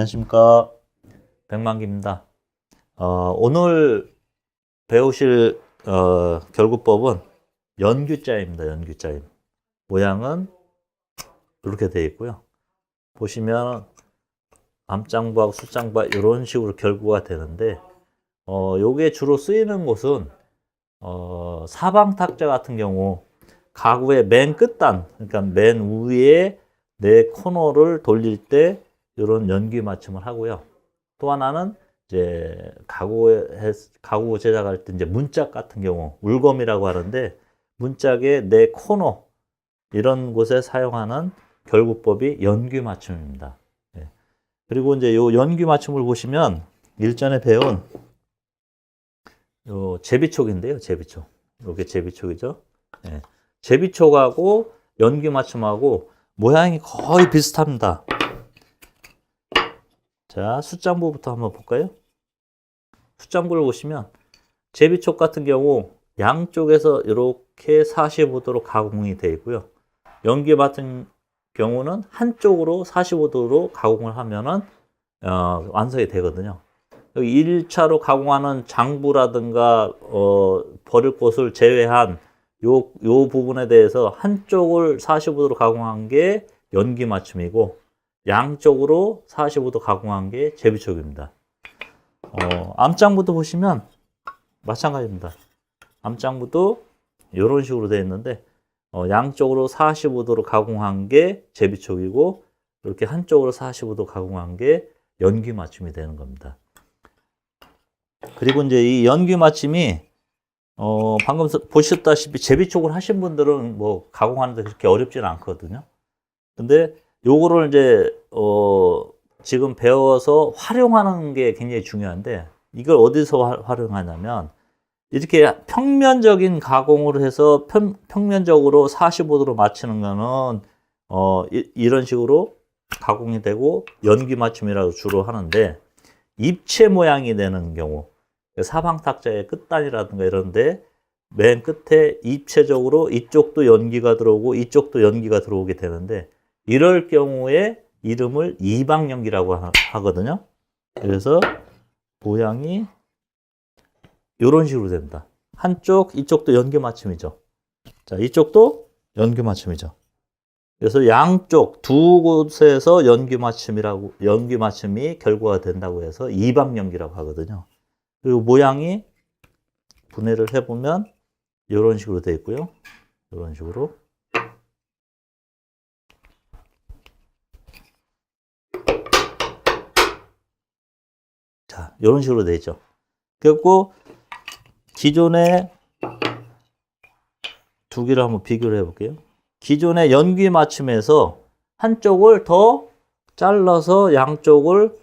안녕하십니까. 백만기입니다. 오늘 배우실 결구법은 연규자입니다. 연규자임. 모양은 이렇게 되어 있고요. 보시면 암장부하고 숫장부 이런 식으로 결구가 되는데 요게 주로 쓰이는 곳은 사방탁자 같은 경우 가구의 맨 끝단, 그러니까 맨 위에 네 코너를 돌릴 때 이런 연기 맞춤을 하고요. 또 하나는 이제 가구 제작할 때 이제 문짝 같은 경우 울검이라고 하는데 문짝의 네 코너 이런 곳에 사용하는 결구법이 연기 맞춤입니다. 예. 그리고 이제 요 연기 맞춤을 보시면 일전에 배운 요 제비촉인데요. 제비촉. 이게 제비촉이죠. 예. 제비촉하고 연기 맞춤하고 모양이 거의 비슷합니다. 자, 숫장부부터 한번 볼까요? 숫장부를 보시면 제비촉 같은 경우 양쪽에서 이렇게 45도로 가공이 되어 있고요. 연기 같은 경우는 한쪽으로 45도로 가공을 하면은 완성이 되거든요. 여기 1차로 가공하는 장부라든가 버릴 곳을 제외한 요 부분에 대해서 한쪽을 45도로 가공한 게 연기 맞춤이고 양쪽으로 45도 가공한 게 제비촉입니다. 암장부도 보시면 마찬가지입니다. 암장부도 이런 식으로 되어 있는데 양쪽으로 45도로 가공한 게 제비촉이고 이렇게 한쪽으로 45도 가공한 게 연기 맞춤이 되는 겁니다. 그리고 이제 이 연기 맞춤이 방금 보셨다시피 제비촉을 하신 분들은 뭐 가공하는데 그렇게 어렵지는 않거든요. 근데 요거를 이제 지금 배워서 활용하는 게 굉장히 중요한데 이걸 어디서 활용하냐면 이렇게 평면적인 가공을 해서 평면적으로 45도로 맞추는 거는 이런 식으로 가공이 되고 연기 맞춤이라고 주로 하는데 입체 모양이 되는 경우 사방탁자의 끝단이라든가 이런데 맨 끝에 입체적으로 이쪽도 연기가 들어오고 이쪽도 연기가 들어오게 되는데 이럴 경우에 이름을 이방연기라고 하거든요. 그래서 모양이 이런 식으로 됩니다. 한쪽, 이쪽도 연기 맞춤이죠. 자, 이쪽도 연기 맞춤이죠. 그래서 양쪽 두 곳에서 연기 맞춤이 결과가 된다고 해서 이방연기라고 하거든요. 그리고 모양이 분해를 해보면 이런 식으로 되어 있고요. 이런 식으로. 자, 이런 식으로 되어 있죠. 그리고 기존의 두 개를 한번 비교를 해볼게요. 기존의 연기 맞춤에서 한쪽을 더 잘라서 양쪽을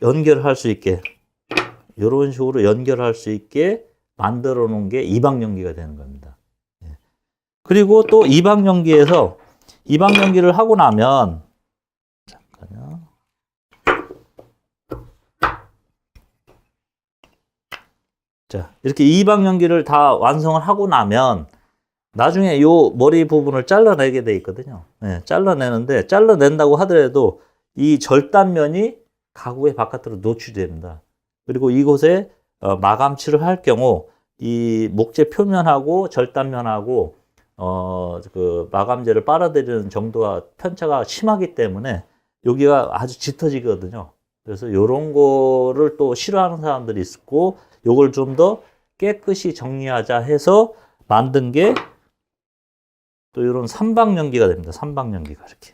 연결할 수 있게 이런 식으로 연결할 수 있게 만들어 놓은 게 이방연기가 되는 겁니다. 그리고 또 이방연기에서 이방연기를 하고 나면 잠깐요. 자, 이렇게 이방연기를 다 완성을 하고 나면 나중에 요 머리 부분을 잘라내게 돼 있거든요. 네, 잘라내는데 잘라낸다고 하더라도 이 절단면이 가구의 바깥으로 노출됩니다. 그리고 이곳에 마감칠을 할 경우 이 목재 표면하고 절단면하고 그 마감재를 빨아들이는 정도가 편차가 심하기 때문에 여기가 아주 짙어지거든요. 그래서 이런 거를 또 싫어하는 사람들이 있고 요걸 좀 더 깨끗이 정리하자 해서 만든 게 또 이런 삼방연기가 됩니다. 삼방연기가 이렇게.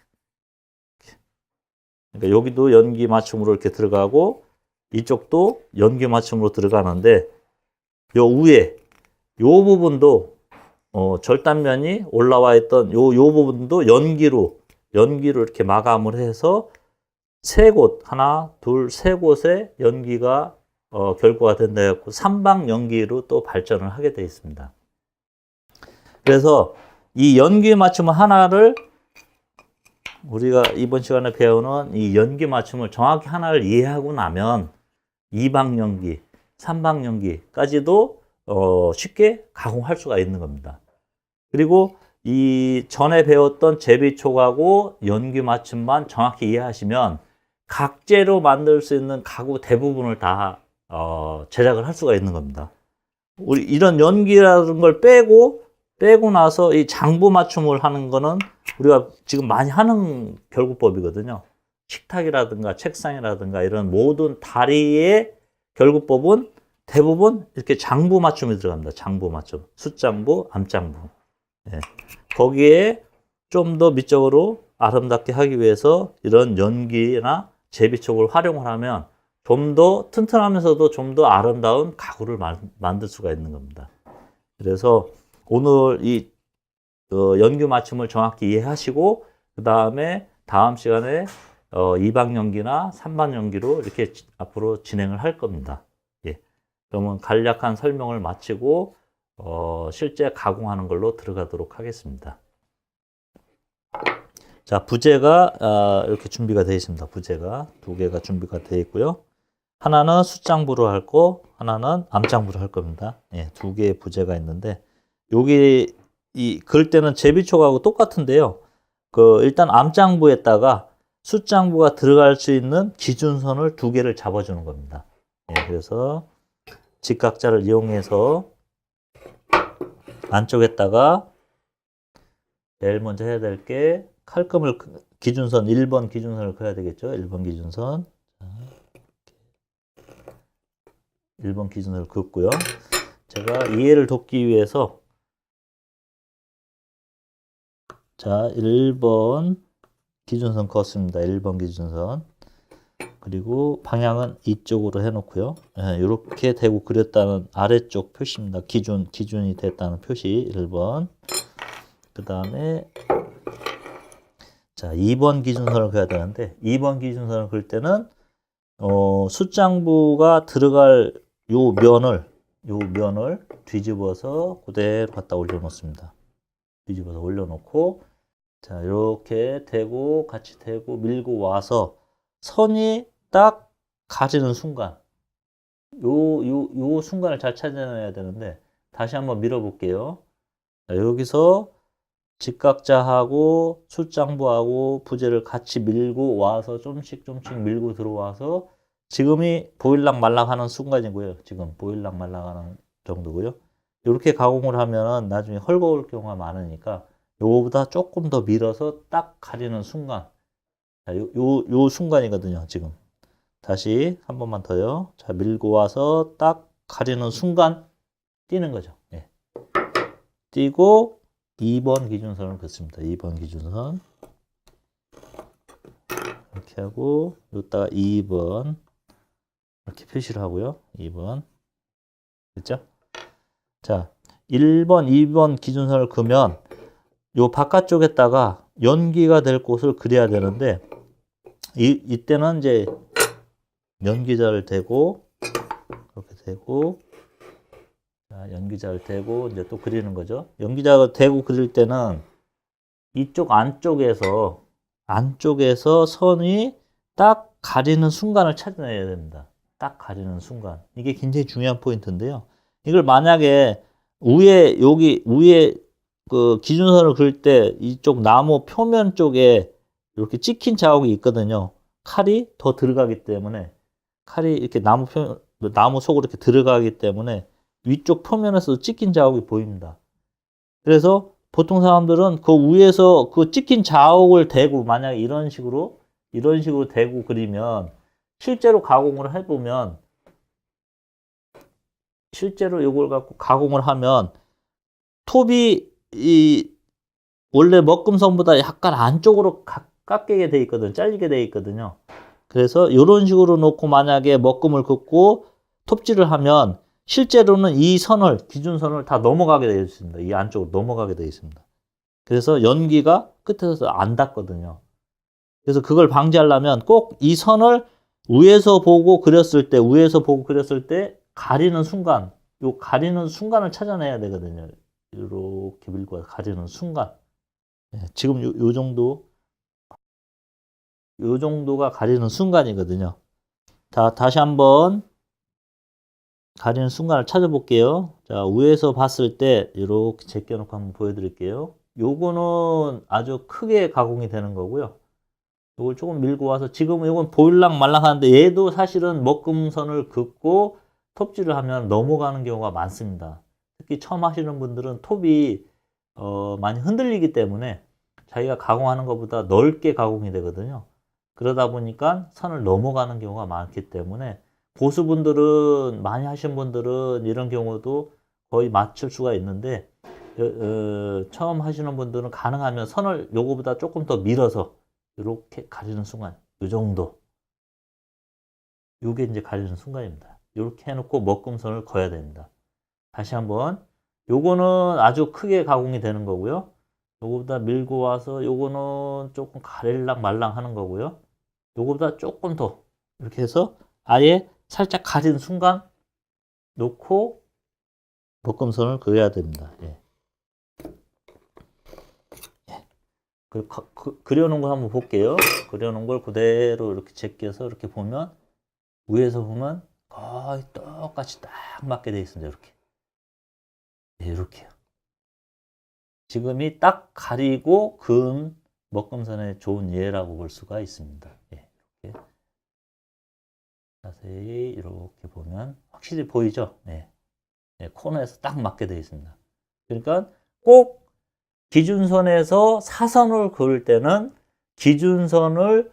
그러니까 여기도 연기 맞춤으로 이렇게 들어가고 이쪽도 연기 맞춤으로 들어가는데 요 위에 요 부분도 절단면이 올라와 있던 요 부분도 연기로 이렇게 마감을 해서 세 곳, 하나, 둘, 세 곳에 연기가 결과가 된다 해서 삼방 연기로 또 발전을 하게 되어 있습니다. 그래서 이 연기 맞춤 하나를 우리가 이번 시간에 배우는 이 연기 맞춤을 정확히 하나를 이해하고 나면 이방 연기, 삼방 연기까지도 쉽게 가공할 수가 있는 겁니다. 그리고 이 전에 배웠던 제비촉하고 연기 맞춤만 정확히 이해하시면 각재로 만들 수 있는 가구 대부분을 다 제작을 할 수가 있는 겁니다. 우리 이런 연기라는 걸 빼고 나서 이 장부 맞춤을 하는 거는 우리가 지금 많이 하는 결구법이거든요. 식탁이라든가 책상이라든가 이런 모든 다리의 결구법은 대부분 이렇게 장부 맞춤이 들어갑니다. 장부 맞춤. 숫장부, 암장부. 예. 거기에 좀 더 미적으로 아름답게 하기 위해서 이런 연기나 제비촉을 활용을 하면 좀 더 튼튼하면서도 좀 더 아름다운 가구를 만들 수가 있는 겁니다. 그래서 오늘 이 연규 맞춤을 정확히 이해하시고 그 다음에 다음 시간에 2박 연기나 3박 연기로 이렇게 앞으로 진행을 할 겁니다. 예. 그러면 간략한 설명을 마치고 실제 가공하는 걸로 들어가도록 하겠습니다. 자, 부재가 이렇게 준비가 되어 있습니다. 부재가 2개가 준비가 되어 있고요. 하나는 숫장부로 할 거, 하나는 암장부로 할 겁니다. 예, 2개의 부재가 있는데 여기 그럴 때는 제비촉하고 똑같은데요. 일단 암장부에다가 숫장부가 들어갈 수 있는 기준선을 2개를 잡아주는 겁니다. 예, 그래서 직각자를 이용해서 안쪽에다가 제일 먼저 해야 될 게 칼금을 기준선 1번 기준선을 그어야 되겠죠. 1번 기준선. 1번 기준선을 긋고요. 제가 이해를 돕기 위해서 자, 1번 기준선 그었습니다. 1번 기준선. 그리고 방향은 이쪽으로 해놓고요. 이렇게 대고 그렸다는 아래쪽 표시입니다. 기준이 됐다는 표시 1번. 그 다음에 자, 2번 기준선을 그어야 되는데 2번 기준선을 그을 때는 숫장부가 들어갈 요 면을 뒤집어서 그대로 갖다 올려놓습니다. 뒤집어서 올려놓고 자, 이렇게 대고 같이 대고 밀고 와서 선이 딱 가지는 순간 요 순간을 잘 찾아내야 되는데 다시 한번 밀어볼게요. 자, 여기서 직각자하고 숫장부하고 부재를 같이 밀고 와서 좀씩 밀고 들어와서 지금이 보일락 말락 하는 순간이고요. 지금 보일락 말락 하는 정도고요. 이렇게 가공을 하면 나중에 헐거울 경우가 많으니까 요거보다 조금 더 밀어서 딱 가리는 순간. 자, 요 순간이거든요. 지금. 다시 한 번만 더요. 자, 밀고 와서 딱 가리는 순간 띄는 거죠. 예. 띄고 2번 기준선을 긋습니다. 2번 기준선. 이렇게 하고 여기다가 2번 이렇게 표시를 하고요. 2번. 됐죠? 자, 1번, 2번 기준선을 그으면 요 바깥쪽에다가 연기가 될 곳을 그려야 되는데 이때는 이제 연기자를 대고 이렇게 대고 자, 연기자를 대고 이제 또 그리는 거죠. 연기자를 대고 그릴 때는 이쪽 안쪽에서 선이 딱 가리는 순간을 찾아내야 됩니다. 딱 가리는 순간. 이게 굉장히 중요한 포인트인데요. 이걸 만약에 여기 위에 그 기준선을 그릴 때 이쪽 나무 표면 쪽에 이렇게 찍힌 자국이 있거든요. 칼이 더 들어가기 때문에 칼이 이렇게 나무 속으로 이렇게 들어가기 때문에 위쪽 표면에서 찍힌 자국이 보입니다. 그래서 보통 사람들은 그 위에서 그 찍힌 자국을 대고 만약에 이런 식으로 대고 그리면 실제로 가공을 해보면 실제로 이걸 갖고 가공을 하면 톱이 원래 먹금선보다 약간 안쪽으로 깎이게 돼 있거든요. 잘리게 돼 있거든요. 그래서 이런 식으로 놓고 만약에 먹금을 긋고 톱질을 하면 실제로는 이 기준선을 다 넘어가게 되어 있습니다. 이 안쪽으로 넘어가게 되어 있습니다. 그래서 연기가 끝에서 안 닿거든요. 그래서 그걸 방지하려면 꼭 이 선을 위에서 보고 그렸을 때 가리는 순간, 요 가리는 순간을 찾아내야 되거든요. 이렇게 밀고 가리는 순간. 네, 지금 요 정도가 가리는 순간이거든요. 자, 다시 한번 가리는 순간을 찾아볼게요. 자, 위에서 봤을 때 이렇게 제껴놓고 한번 보여드릴게요. 요거는 아주 크게 가공이 되는 거고요. 요걸 조금 밀고 와서 지금은 이건 보일랑 말랑 하는데 얘도 사실은 먹금선을 긋고 톱질을 하면 넘어가는 경우가 많습니다. 특히 처음 하시는 분들은 톱이 많이 흔들리기 때문에 자기가 가공하는 것보다 넓게 가공이 되거든요. 그러다 보니까 선을 넘어가는 경우가 많기 때문에 고수분들은 많이 하신 분들은 이런 경우도 거의 맞출 수가 있는데 처음 하시는 분들은 가능하면 선을 요거보다 조금 더 밀어서 이렇게 가리는 순간 이 정도 요게 이제 가리는 순간입니다. 이렇게 해놓고 먹금선을 그어야 됩니다. 다시 한번 요거는 아주 크게 가공이 되는 거고요. 요거보다 밀고 와서 요거는 조금 가릴랑 말랑 하는 거고요. 요거보다 조금 더 이렇게 해서 아예 살짝 가린 순간 놓고 먹금선을 그어야 됩니다. 예. 그려놓은 걸 한번 볼게요. 그려놓은 걸 그대로 이렇게 제껴서 이렇게 보면 위에서 보면 거의 똑같이 딱 맞게 되어 있습니다. 이렇게. 네, 이렇게요. 지금이 딱 가리고 그은 먹금선의 좋은 예라고 볼 수가 있습니다. 예, 이렇게. 자세히 이렇게 보면 확실히 보이죠? 네. 네, 코너에서 딱 맞게 되어 있습니다. 그러니까 꼭 기준선에서 사선을 그을 때는 기준선을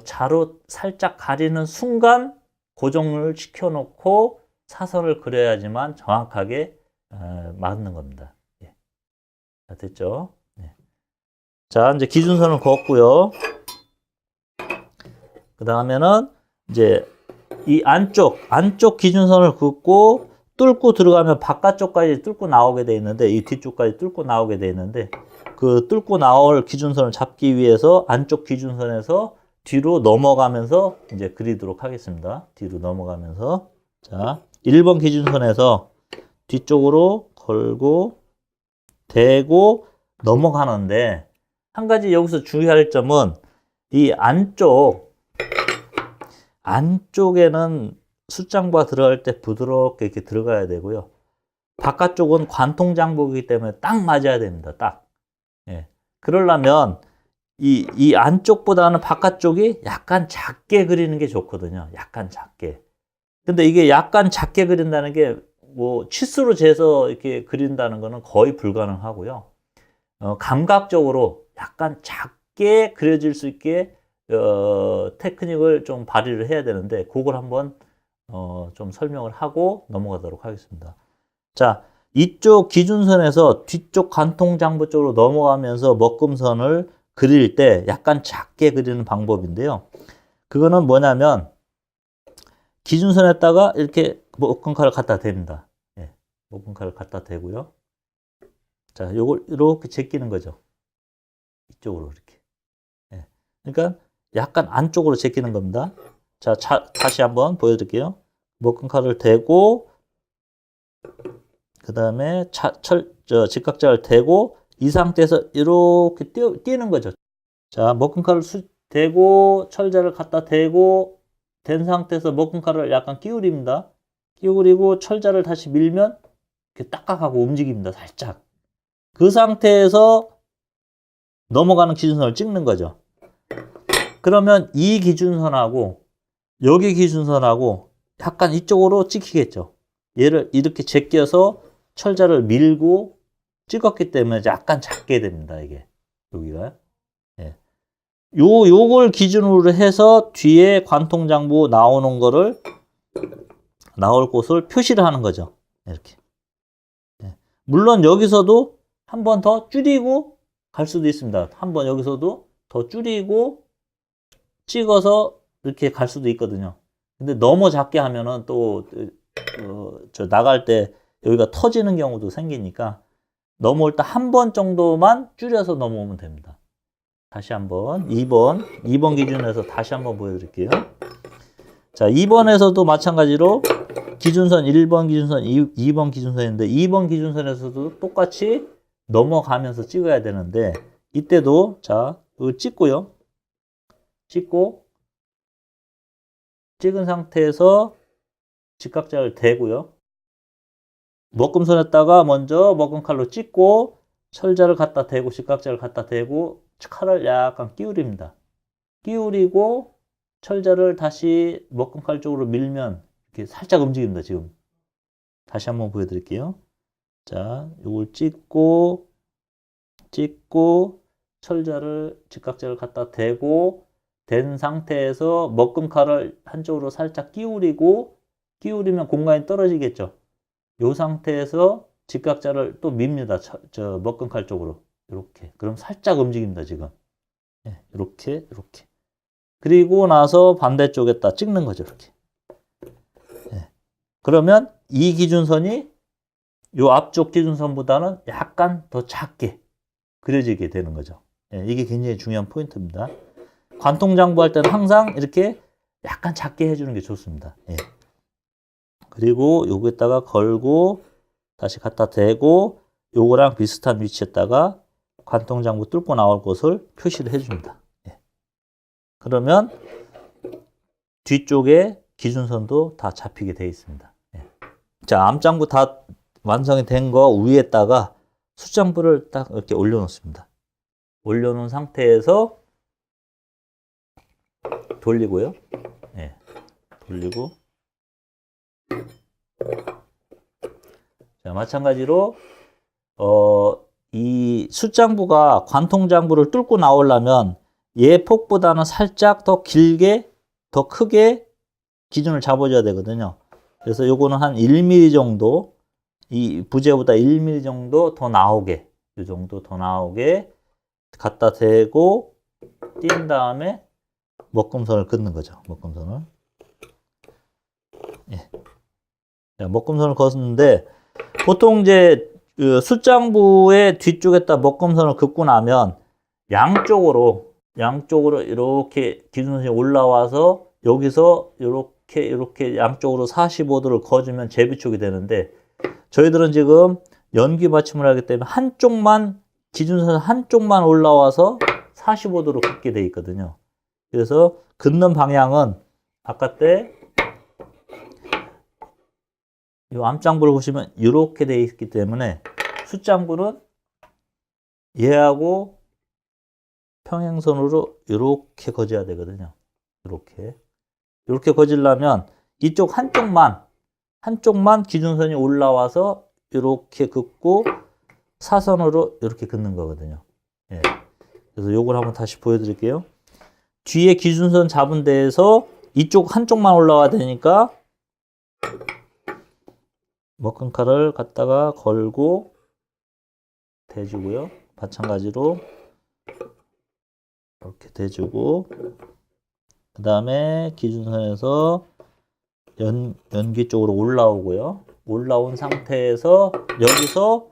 자로 살짝 가리는 순간 고정을 시켜놓고 사선을 그려야지만 정확하게 맞는 겁니다. 예. 자, 됐죠? 네. 자, 이제 기준선을 그었고요. 그 다음에는 이제 이 안쪽 기준선을 긋고 뚫고 들어가면 바깥쪽까지 뚫고 나오게 돼 있는데 이 뒤쪽까지 뚫고 나오게 돼 있는데 그 뚫고 나올 기준선을 잡기 위해서 안쪽 기준선에서 뒤로 넘어가면서 이제 그리도록 하겠습니다. 뒤로 넘어가면서 자 1번 기준선에서 뒤쪽으로 걸고 대고 넘어가는데 한 가지 여기서 주의할 점은 이 안쪽에는 숯장부가 들어갈 때 부드럽게 이렇게 들어가야 되고요. 바깥쪽은 관통 장부이기 때문에 딱 맞아야 됩니다. 딱. 예. 그러려면 이 안쪽보다는 바깥쪽이 약간 작게 그리는 게 좋거든요. 약간 작게. 근데 이게 약간 작게 그린다는 게 뭐 치수로 재서 이렇게 그린다는 거는 거의 불가능하고요. 감각적으로 약간 작게 그려질 수 있게 테크닉을 좀 발휘를 해야 되는데 그걸 한번 좀 설명을 하고 넘어가도록 하겠습니다. 자, 이쪽 기준선에서 뒤쪽 관통장부 쪽으로 넘어가면서 먹금선을 그릴 때 약간 작게 그리는 방법인데요. 그거는 뭐냐면 기준선에다가 이렇게 먹금칼을 갖다 댑니다. 예, 먹금칼을 갖다 대고요. 자, 요걸 이렇게 제끼는 거죠. 이쪽으로 이렇게. 예, 그러니까 약간 안쪽으로 제끼는 겁니다. 자, 다시 한번 보여드릴게요. 먹금칼을 대고 그 다음에 직각자를 대고 이 상태에서 이렇게 띄는 거죠. 자, 먹금칼을 대고 철자를 갖다 대고 된 상태에서 먹금칼을 약간 끼우립니다. 끼우리고 철자를 다시 밀면 이렇게 딱딱하고 움직입니다. 살짝. 그 상태에서 넘어가는 기준선을 찍는 거죠. 그러면 이 기준선하고 여기 기준선하고 약간 이쪽으로 찍히겠죠. 얘를 이렇게 제껴서 철자를 밀고 찍었기 때문에 약간 작게 됩니다. 이게 여기가. 예. 요걸 기준으로 해서 뒤에 관통장부 나올 곳을 표시를 하는 거죠. 이렇게. 예. 물론 여기서도 한 번 더 줄이고 갈 수도 있습니다. 한 번 여기서도 더 줄이고 찍어서 이렇게 갈 수도 있거든요. 근데 너무 작게 하면은 또 나갈 때 여기가 터지는 경우도 생기니까 넘어올 때 한 번 정도만 줄여서 넘어오면 됩니다. 다시 한번 2번 기준에서 다시 한번 보여드릴게요. 자, 2번에서도 마찬가지로 기준선 1번 기준선, 2번 기준선인데 2번 기준선에서도 똑같이 넘어가면서 찍어야 되는데 이때도 자, 이거 찍고요. 찍고 찍은 상태에서 직각자를 대고요. 먹금선에다가 먼저 먹금칼로 찍고 철자를 갖다 대고 직각자를 갖다 대고 칼을 약간 끼우립니다. 끼우리고 철자를 다시 먹금칼 쪽으로 밀면 이렇게 살짝 움직입니다. 지금 다시 한번 보여드릴게요. 자, 요걸 찍고 철자를 직각자를 갖다 대고 된 상태에서 먹금칼을 한쪽으로 살짝 끼우리면 공간이 떨어지겠죠. 요 상태에서 직각자를 또 밉니다. 저 먹금칼 쪽으로 이렇게. 그럼 살짝 움직입니다. 지금 이렇게. 그리고 나서 반대쪽에다 찍는 거죠. 이렇게. 그러면 이 기준선이 요 앞쪽 기준선보다는 약간 더 작게 그려지게 되는 거죠. 이게 굉장히 중요한 포인트입니다. 관통장부 할 때는 항상 이렇게 약간 작게 해주는 게 좋습니다. 그리고 요거에다가 걸고 다시 갖다 대고 요거랑 비슷한 위치에다가 관통장부 뚫고 나올 곳을 표시를 해줍니다. 그러면 뒤쪽에 기준선도 다 잡히게 되어 있습니다. 자, 암장부 다 완성이 된 거 위에다가 숫장부를 딱 이렇게 올려놓습니다. 올려놓은 상태에서 돌리고요. 돌리고. 자, 마찬가지로 이 숫장부가 관통장부를 뚫고 나오려면 얘 폭보다는 살짝 더 길게, 더 크게 기준을 잡아줘야 되거든요. 그래서 요거는 한 1mm 정도, 이 부재보다 1mm 정도 더 나오게, 이 정도 더 나오게 갖다 대고 띈 다음에 먹금선을 긋는 거죠. 먹금선을. 자, 먹금선을 긋는데 보통 이제 그 숫장부의 뒤쪽에다 먹금선을 긋고 나면 양쪽으로 이렇게 기준선이 올라와서 여기서 이렇게 양쪽으로 45도를 거주면 제비촉이 되는데 저희들은 지금 연기 받침을 하기 때문에 기준선 한쪽만 올라와서 45도로 긋게 돼 있거든요. 그래서 긋는 방향은 아까 때 이 암장부를 보시면 이렇게 돼 있기 때문에 숫장부는 얘하고 평행선으로 이렇게 거져야 되거든요. 이렇게 거지려면 이쪽 한쪽만 기준선이 올라와서 이렇게 긋고 사선으로 이렇게 긋는 거거든요. 그래서 요걸 한번 다시 보여드릴게요. 뒤에 기준선 잡은 데에서 이쪽 한쪽만 올라와야 되니까 먹금칼을 갖다가 걸고 대주고요. 마찬가지로 이렇게 대주고 그 다음에 기준선에서 연기 쪽으로 올라오고요. 올라온 상태에서 여기서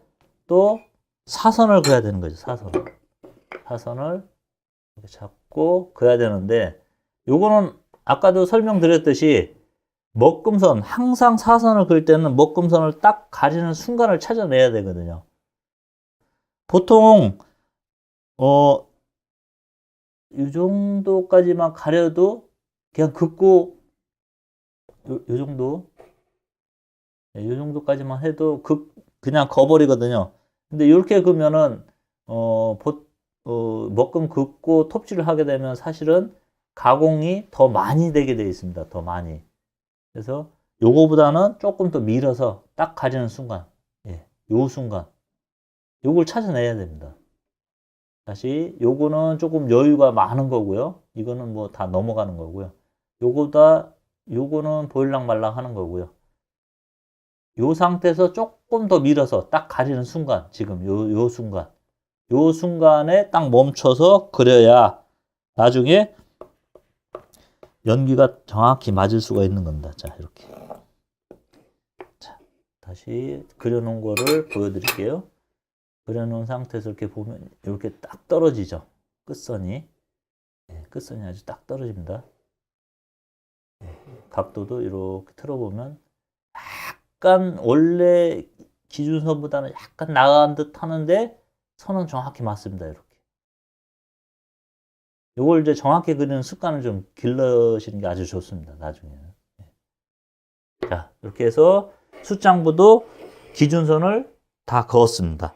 또 사선을 그어야 되는 거죠. 사선을 이렇게 잡고 그어야 되는데 요거는 아까도 설명드렸듯이 먹금선, 항상 사선을 그을 때는 먹금선을 딱 가리는 순간을 찾아내야 되거든요. 보통 이 정도까지만 가려도 그냥 긋고 요 정도 이 정도까지만 해도 그냥 거버리거든요. 근데 이렇게 그으면은 먹금 긋고 톱질을 하게 되면 사실은 가공이 더 많이 되게 되어 있습니다. 더 많이. 그래서 요거보다는 조금 더 밀어서 딱 가리는 순간, 요 순간 요걸 찾아내야 됩니다. 다시 요거는 조금 여유가 많은 거고요. 이거는 뭐 다 넘어가는 거고요. 요거는 보일랑 말랑 하는 거고요. 요 상태에서 조금 더 밀어서 딱 가리는 순간, 지금 요 순간에 딱 멈춰서 그려야 나중에 연기가 정확히 맞을 수가 있는 겁니다. 자, 이렇게. 자, 다시 그려놓은 거를 보여드릴게요. 그려놓은 상태에서 이렇게 보면 이렇게 딱 떨어지죠. 끝선이. 끝선이 아주 딱 떨어집니다. 각도도 이렇게 틀어보면 약간 원래 기준선보다는 약간 나간 듯 하는데 선은 정확히 맞습니다. 이렇게. 이걸 이제 정확히 그리는 습관을 좀 길러시는 게 아주 좋습니다. 나중에는. 자, 이렇게 해서 숫장부도 기준선을 다 그었습니다.